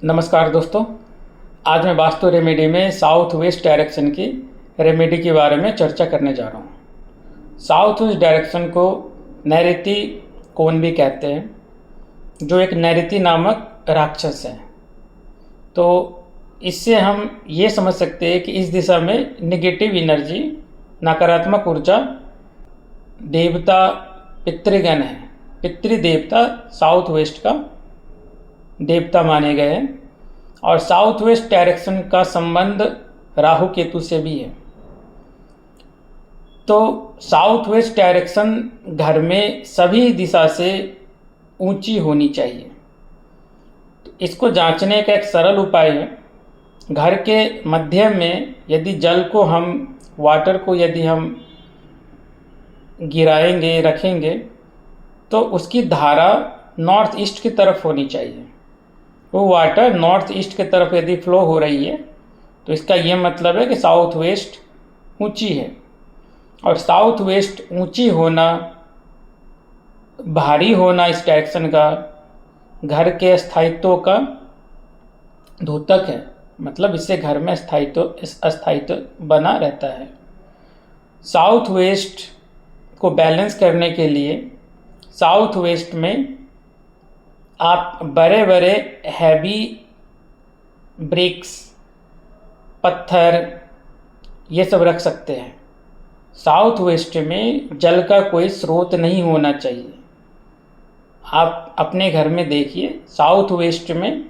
नमस्कार दोस्तों, आज मैं वास्तु रेमेडी में साउथ वेस्ट डायरेक्शन की रेमेडी के बारे में चर्चा करने जा रहा हूँ। साउथ वेस्ट डायरेक्शन को नैऋति कोण भी कहते हैं, जो एक नैऋति नामक राक्षस है। तो इससे हम ये समझ सकते हैं कि इस दिशा में नेगेटिव एनर्जी, नकारात्मक ऊर्जा, देवता पितृगण है। पितृदेवता साउथ वेस्ट का देवता माने गए हैं और साउथ वेस्ट डायरेक्शन का संबंध राहु केतु से भी है। तो साउथ वेस्ट डायरेक्शन घर में सभी दिशा से ऊंची होनी चाहिए। तो इसको जांचने का एक सरल उपाय है, घर के मध्य में यदि जल को वाटर को यदि हम गिराएंगे, रखेंगे, तो उसकी धारा नॉर्थ ईस्ट की तरफ होनी चाहिए। वो वाटर नॉर्थ ईस्ट की तरफ यदि फ्लो हो रही है तो इसका ये मतलब है कि साउथ वेस्ट ऊंची है। और साउथ वेस्ट ऊंची होना, भारी होना इस डायरेक्शन का घर के स्थायित्व का द्योतक है। मतलब इससे घर में स्थायित्व बना रहता है। साउथ वेस्ट को बैलेंस करने के लिए साउथ वेस्ट में आप बड़े बड़े हैवी ब्रिक्स, पत्थर ये सब रख सकते हैं। साउथ वेस्ट में जल का कोई स्रोत नहीं होना चाहिए। आप अपने घर में देखिए, साउथ वेस्ट में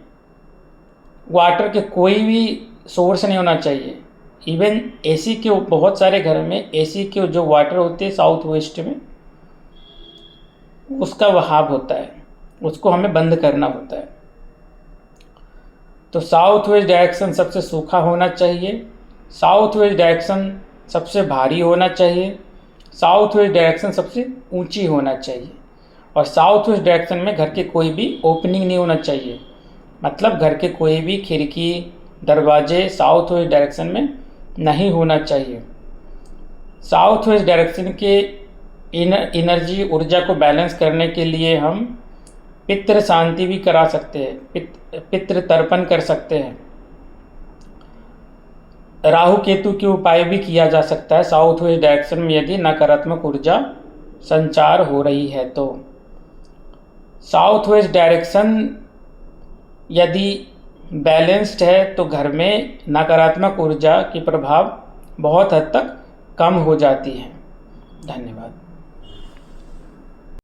वाटर के कोई भी सोर्स नहीं होना चाहिए। इवन एसी के बहुत सारे घर में एसी के जो वाटर होते हैं साउथ वेस्ट में, उसका वहाव होता है, उसको हमें बंद करना होता है। तो साउथ वेस्ट डायरेक्शन सबसे सूखा होना चाहिए, साउथ वेस्ट डायरेक्शन सबसे भारी होना चाहिए, साउथ वेस्ट डायरेक्शन सबसे ऊंची होना चाहिए। और साउथ वेस्ट डायरेक्शन में घर के कोई भी ओपनिंग नहीं होना चाहिए। मतलब घर के कोई भी खिड़की, दरवाजे साउथ वेस्ट डायरेक्शन में नहीं होना चाहिए। साउथ वेस्ट डायरेक्शन के एनर्जी, ऊर्जा को बैलेंस करने के लिए हम पितृ शांति भी करा सकते हैं, पितृ तर्पण कर सकते हैं। राहु केतु के उपाय भी किया जा सकता है साउथ वेस्ट डायरेक्शन में यदि नकारात्मक ऊर्जा संचार हो रही है। तो साउथ वेस्ट डायरेक्शन यदि बैलेंस्ड है तो घर में नकारात्मक ऊर्जा की प्रभाव बहुत हद तक कम हो जाती है। धन्यवाद।